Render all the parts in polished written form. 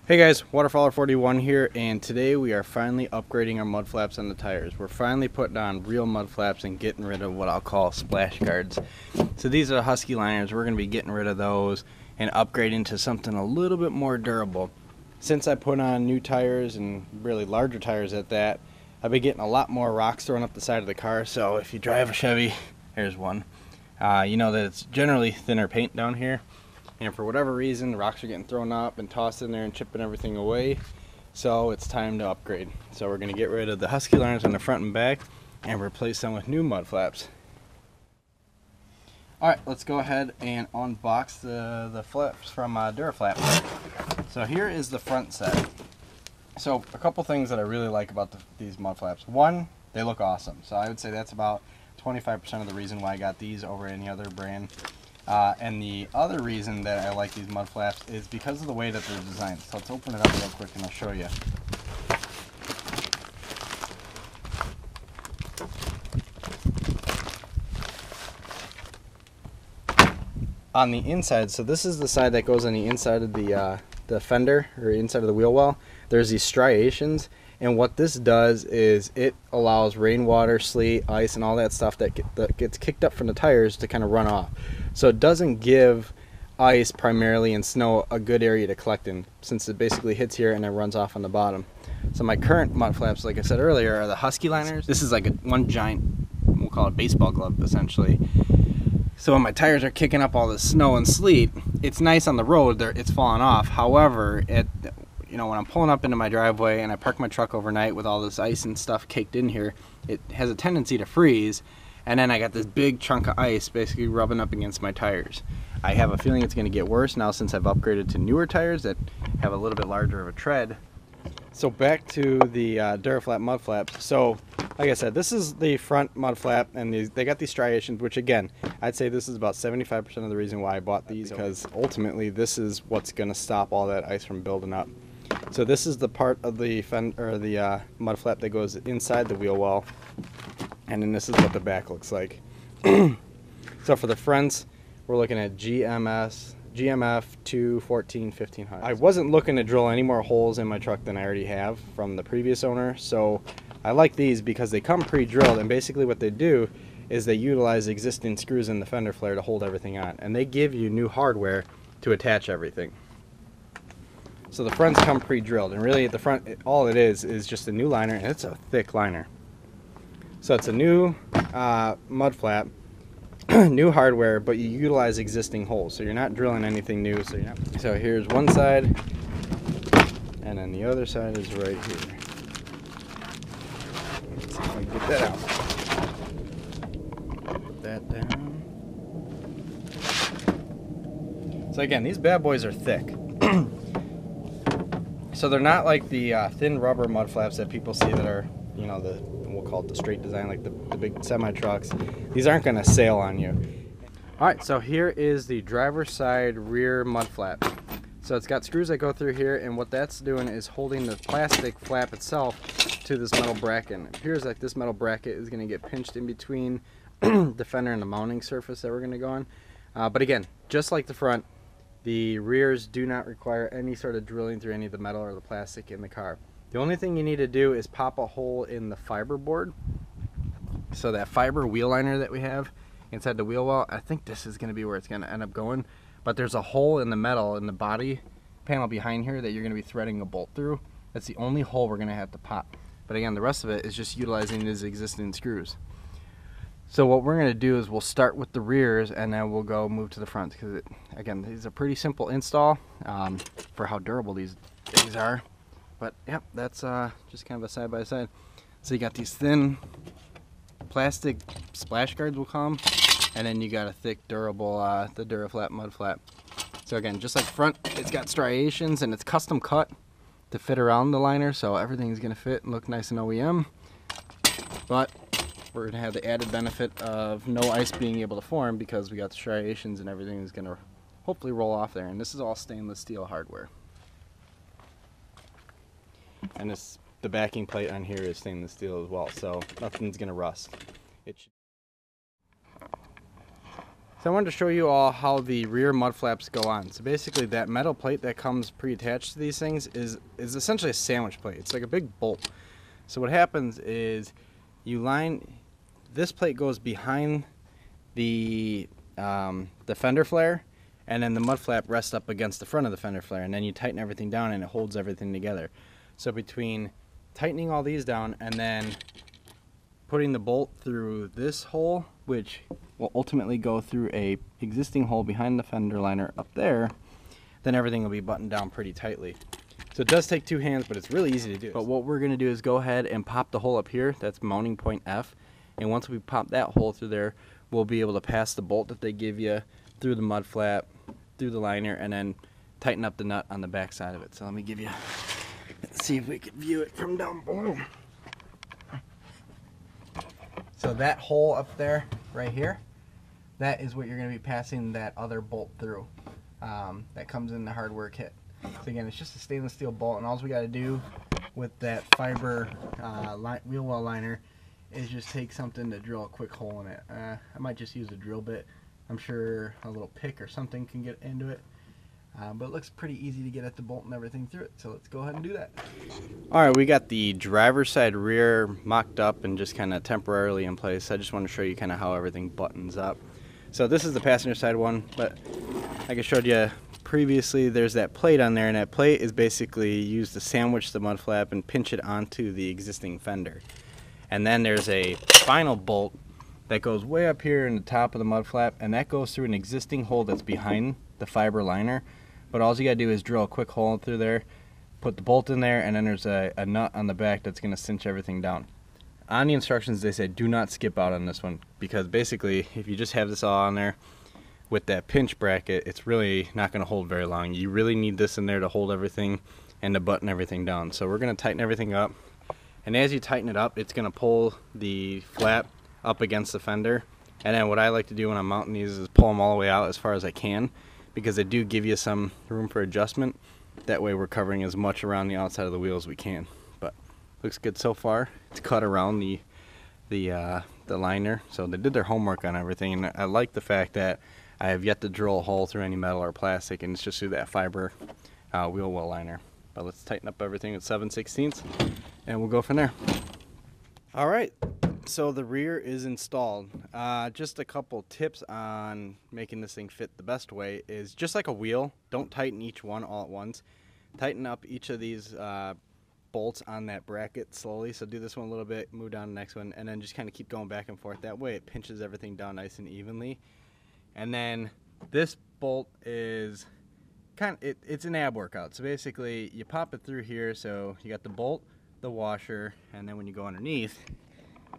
Hey guys, Waterfowler41 here, and today we are finally upgrading our mud flaps on the tires. We're finally putting on real mud flaps and getting rid of what I'll call splash guards. So these are Husky liners. We're going to be getting rid of those and upgrading to something a little bit more durable. Since I put on new tires, and really larger tires at that, I've been getting a lot more rocks thrown up the side of the car. So if you drive a Chevy, here's one, you know that it's generally thinner paint down here. And for whatever reason, the rocks are getting thrown up and tossed in there and chipping everything away. So it's time to upgrade. So we're going to get rid of the Husky liners on the front and back and replace them with new mud flaps. Alright, let's go ahead and unbox the flaps from DuraFlap. So here is the front set. So a couple things that I really like about these mud flaps. One, they look awesome. So I would say that's about 25% of the reason why I got these over any other brand. And the other reason that I like these mud flaps is because of the way that they're designed. So let's open it up real quick and I'll show you. On the inside, so this is the side that goes on the inside of the fender, or inside of the wheel well, there's these striations. And what this does is it allows rainwater, sleet, ice, and all that stuff that gets kicked up from the tires to kind of run off. So it doesn't give ice primarily and snow a good area to collect in, since it basically hits here and then runs off on the bottom. So my current mud flaps, like I said earlier, are the Husky liners. This is like one giant, we'll call it baseball glove essentially. So when my tires are kicking up all this snow and sleet, it's nice on the road, it's falling off. However, you know, when I'm pulling up into my driveway and I park my truck overnight with all this ice and stuff caked in here, it has a tendency to freeze, and then I got this big chunk of ice basically rubbing up against my tires. I have a feeling it's going to get worse now since I've upgraded to newer tires that have a little bit larger of a tread. So back to the DuraFlap mud flaps. So like I said, this is the front mud flap, and they got these striations, which again, I'd say this is about 75% of the reason why I bought these, because ultimately this is what's going to stop all that ice from building up. So this is the part of the mud flap that goes inside the wheel well, and then this is what the back looks like. So for the fronts, we're looking at GMF 214 1500. I wasn't looking to drill any more holes in my truck than I already have from the previous owner, so I like these because they come pre-drilled, and basically what they do is they utilize existing screws in the fender flare to hold everything on, and they give you new hardware to attach everything. So the fronts come pre-drilled, and really at the front, all it is just a new liner, and it's a thick liner. So it's a new mud flap, new hardware, but you utilize existing holes, so you're not drilling anything new. So here's one side, and then the other side is right here. Let's see if I can get that out. Put that down. So again, these bad boys are thick. So they're not like the thin rubber mud flaps that people see that are, you know, we'll call it the straight design, like the big semi trucks. These aren't going to sail on you. All right, so here is the driver's side rear mud flap. So it's got screws that go through here, and what that's doing is holding the plastic flap itself to this metal bracket. It appears like this metal bracket is going to get pinched in between the fender and the mounting surface that we're going to go on. But again, just like the front, the rears do not require any sort of drilling through any of the metal or the plastic in the car. The only thing you need to do is pop a hole in the fiber board. So that fiber wheel liner that we have inside the wheel well, I think this is going to be where it's going to end up going. But there's a hole in the metal in the body panel behind here that you're going to be threading a bolt through. That's the only hole we're going to have to pop. But again, the rest of it is just utilizing these existing screws. So what we're going to do is we'll start with the rears, and then we'll go move to the fronts, because again, these are pretty simple install for how durable these are. But yep, that's just kind of a side by side. So you got these thin plastic splash guards, we'll call them, and then you got a thick durable the DuraFlap mud flap. So again, just like the front, it's got striations and it's custom cut to fit around the liner, so everything's going to fit and look nice and OEM. But we're going to have the added benefit of no ice being able to form, because we got the striations and everything is going to hopefully roll off there. And this is all stainless steel hardware. And the backing plate on here is stainless steel as well, so nothing's going to rust. So I wanted to show you all how the rear mud flaps go on. So basically that metal plate that comes pre-attached to these things is essentially a sandwich plate. It's like a big bolt. So what happens is you line, this plate goes behind the fender flare, and then the mud flap rests up against the front of the fender flare, and then you tighten everything down and it holds everything together. So between tightening all these down and then putting the bolt through this hole, which will ultimately go through a existing hole behind the fender liner up there, then everything will be buttoned down pretty tightly. So it does take two hands, but it's really easy to do. But what we're going to do is go ahead and pop the hole up here. That's mounting point F. And once we pop that hole through there, we'll be able to pass the bolt that they give you through the mud flap, through the liner, and then tighten up the nut on the back side of it. So let me give you, let's see if we can view it from down below. So that hole up there, right here, that is what you're going to be passing that other bolt through. That comes in the hardware kit. So again, it's just a stainless steel bolt, and all we got to do with that fiber wheel well liner is just take something to drill a quick hole in it. I might just use a drill bit. I'm sure a little pick or something can get into it. But it looks pretty easy to get at the bolt and everything through it, so let's go ahead and do that. Alright, we got the driver's side rear mocked up and just kind of temporarily in place. I just want to show you kind of how everything buttons up. So this is the passenger side one, but like I showed you previously, there's that plate on there, and that plate is basically used to sandwich the mud flap and pinch it onto the existing fender. And then there's a final bolt that goes way up here in the top of the mud flap, and that goes through an existing hole that's behind the fiber liner. But all you gotta do is drill a quick hole through there, put the bolt in there, and then there's a nut on the back that's gonna cinch everything down. On the instructions they say do not skip out on this one, because basically if you just have this all on there with that pinch bracket, it's really not gonna hold very long. You really need this in there to hold everything and to button everything down. So we're gonna tighten everything up, and as you tighten it up, it's gonna pull the flap up against the fender. And then what I like to do when I'm mounting these is pull them all the way out as far as I can, because they do give you some room for adjustment. That way we're covering as much around the outside of the wheel as we can. But looks good so far. It's cut around the liner, so they did their homework on everything, and I like the fact that I have yet to drill a hole through any metal or plastic, and it's just through that fiber wheel well liner. But let's tighten up everything at 7/16, and we'll go from there. All right. So the rear is installed. Just a couple tips on making this thing fit the best way is just like a wheel, don't tighten each one all at once. Tighten up each of these bolts on that bracket slowly. So do this one a little bit, move down to the next one, and then just kind of keep going back and forth. That way it pinches everything down nice and evenly. And then this bolt is it's an ab workout. So basically you pop it through here, so you got the bolt, the washer, and then when you go underneath,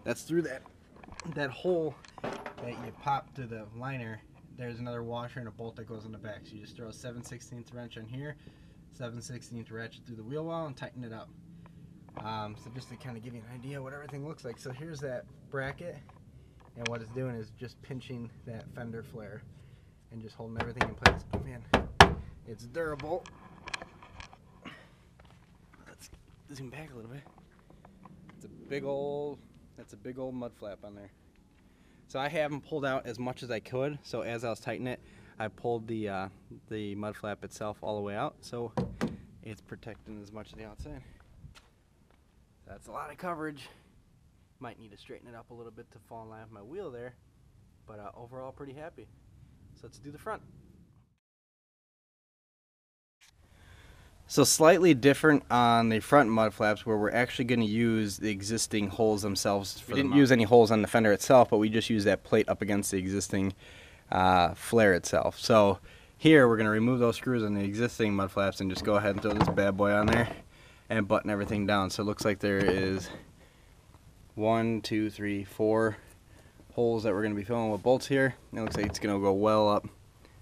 that's through that hole that you pop to the liner. There's another washer and a bolt that goes in the back. So you just throw a 7/16 wrench on here, 7/16 ratchet through the wheel well, and tighten it up. So just to kind of give you an idea what everything looks like. So here's that bracket, and what it's doing is just pinching that fender flare and just holding everything in place. But man, it's durable. Let's zoom back a little bit. It's a big old That's a big old mud flap on there. So I haven't pulled out as much as I could, so as I was tightening it, I pulled the mud flap itself all the way out, so it's protecting as much of the outside. That's a lot of coverage. Might need to straighten it up a little bit to fall in line with my wheel there, but overall pretty happy. So let's do the front. So slightly different on the front mud flaps, where we're actually going to use the existing holes themselves. We didn't use any holes on the fender itself, but we just used that plate up against the existing flare itself. So here we're going to remove those screws on the existing mud flaps and just go ahead and throw this bad boy on there and button everything down. So it looks like there is 1, 2, 3, 4 holes that we're going to be filling with bolts here. It looks like it's going to go well up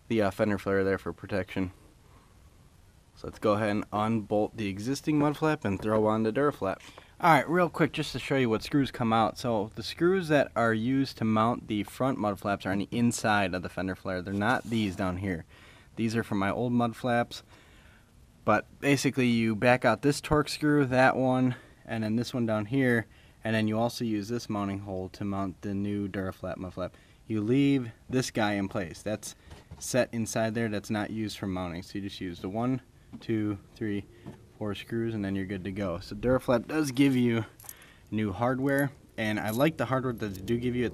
the fender flare there for protection. So let's go ahead and unbolt the existing mud flap and throw on the DuraFlap. Alright, real quick just to show you what screws come out. So the screws that are used to mount the front mud flaps are on the inside of the fender flare. They're not these down here. These are from my old mud flaps. But basically you back out this torque screw, that one, and then this one down here, and then you also use this mounting hole to mount the new DuraFlap mud flap. you leave this guy in place. That's set inside there, that's not used for mounting. So you just use the 1, 2, 3, 4 screws, and then you're good to go. So DuraFlap does give you new hardware, and I like the hardware that they do give you.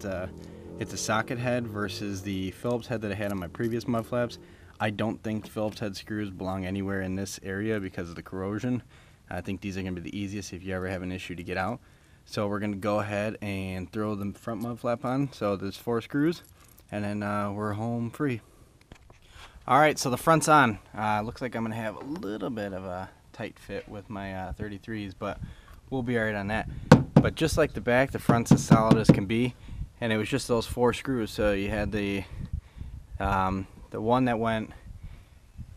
It's a socket head versus the Phillips head that I had on my previous Mudflaps. I don't think Phillips head screws belong anywhere in this area because of the corrosion. I think these are going to be the easiest if you ever have an issue to get out. So we're going to go ahead and throw the front Mudflap on. So there's 4 screws, and then we're home free. Alright, so the front's on. Looks like I'm going to have a little bit of a tight fit with my 33s, but we'll be alright on that. But just like the back, the front's as solid as can be, and it was just those 4 screws. So you had the one that went,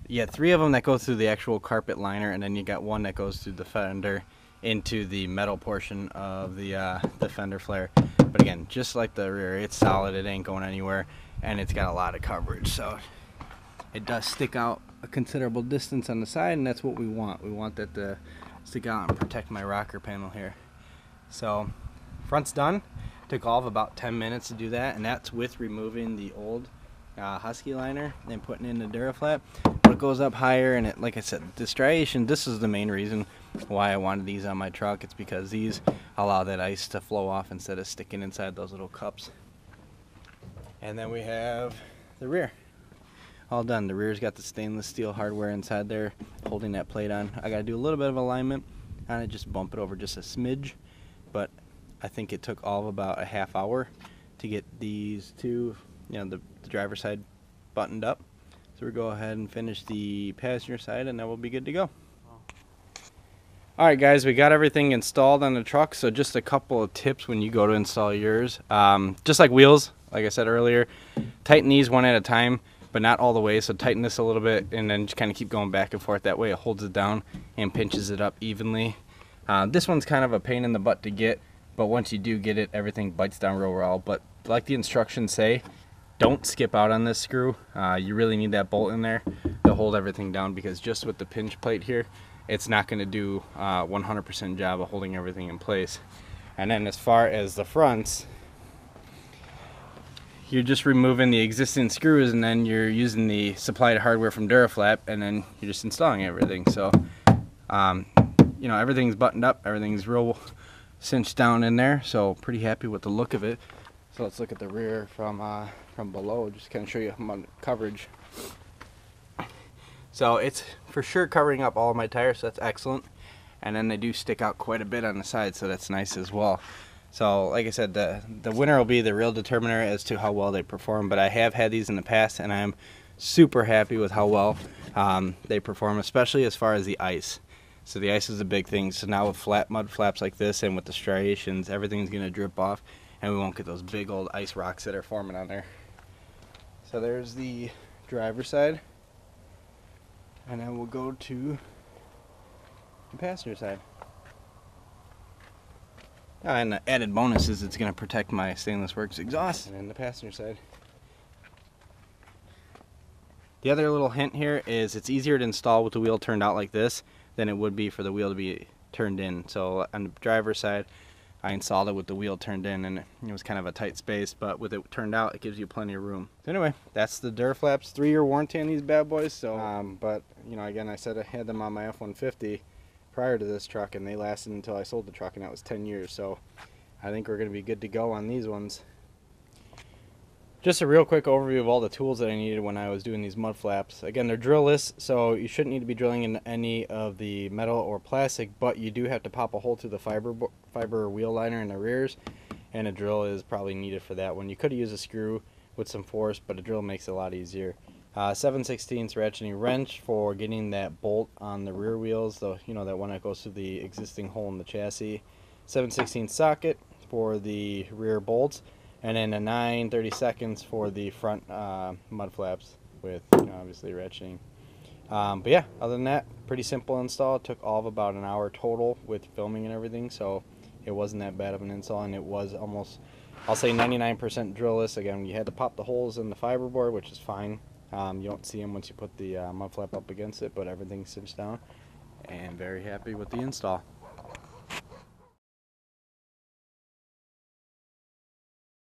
you had 3 of them that go through the actual carpet liner, and then you got one that goes through the fender into the metal portion of the fender flare. But again, just like the rear, it's solid, it ain't going anywhere, and it's got a lot of coverage. So it does stick out a considerable distance on the side, and that's what we want. We want that to stick out and protect my rocker panel here. So front's done. Took all of about 10 minutes to do that, and that's with removing the old Husky liner and putting in the DuraFlap. But it goes up higher, and it, like I said, the striation, this is the main reason why I wanted these on my truck. It's because these allow that ice to flow off instead of sticking inside those little cups. And then we have the rear. All done. The rear's got the stainless steel hardware inside there holding that plate on. I gotta do a little bit of alignment on it, just bump it over just a smidge, but I think it took all of about a half hour to get these two, the driver's side buttoned up. So we'll go ahead and finish the passenger side, and then we'll be good to go. Alright guys, we got everything installed on the truck, so just a couple of tips when you go to install yours. Just like wheels, like I said earlier, tighten these one at a time, but not all the way. So tighten this a little bit and then just kind of keep going back and forth. That way it holds it down and pinches it up evenly. This one's kind of a pain in the butt to get, but once you do get it, everything bites down real well. But like the instructions say, don't skip out on this screw. You really need that bolt in there to hold everything down, because just with the pinch plate here, it's not going to do 100% job of holding everything in place. And then as far as the fronts, you're just removing the existing screws, and then you're using the supplied hardware from DuraFlap, and then you're just installing everything. So everything's buttoned up, everything's real cinched down in there, so pretty happy with the look of it. So let's look at the rear from below, just kind of show you how coverage. So it's for sure covering up all of my tires, so that's excellent. And then they do stick out quite a bit on the side, so that's nice as well. So like I said, the winner will be the real determiner as to how well they perform. But I have had these in the past, and I'm super happy with how well they perform, especially as far as the ice. So the ice is a big thing. So now with flat mud flaps like this and with the striations, everything's going to drip off, and we won't get those big old ice rocks that are forming on there. So there's the driver's side, and then we'll go to the passenger side. And the added bonus is it's going to protect my Stainless Works exhaust. And then the passenger side. The other little hint here is it's easier to install with the wheel turned out like this than it would be for the wheel to be turned in. So on the driver's side, I installed it with the wheel turned in, and it was kind of a tight space, but with it turned out, it gives you plenty of room. So anyway, that's the DuraFlaps 3-year warranty on these bad boys. So, but again, I said I had them on my F-150 prior to this truck, and they lasted until I sold the truck, and that was 10 years. So I think we're going to be good to go on these ones. Just a real quick overview of all the tools that I needed when I was doing these mud flaps. Again, they're drillless, so you shouldn't need to be drilling in any of the metal or plastic, but you do have to pop a hole through the fiber wheel liner in the rears, and a drill is probably needed for that one. You could use a screw with some force, but a drill makes it a lot easier. 7/16 ratcheting wrench for getting that bolt on the rear wheels, that one that goes through the existing hole in the chassis. 7/16 socket for the rear bolts, and then a 9/32 for the front mud flaps with obviously ratcheting. But yeah, other than that, pretty simple install. It took all of about an hour total with filming and everything, so it wasn't that bad of an install, and it was almost, I'll say 99% drillless. Again, you had to pop the holes in the fiberboard, which is fine. You don't see them once you put the mud flap up against it, but everything's cinched down, and very happy with the install.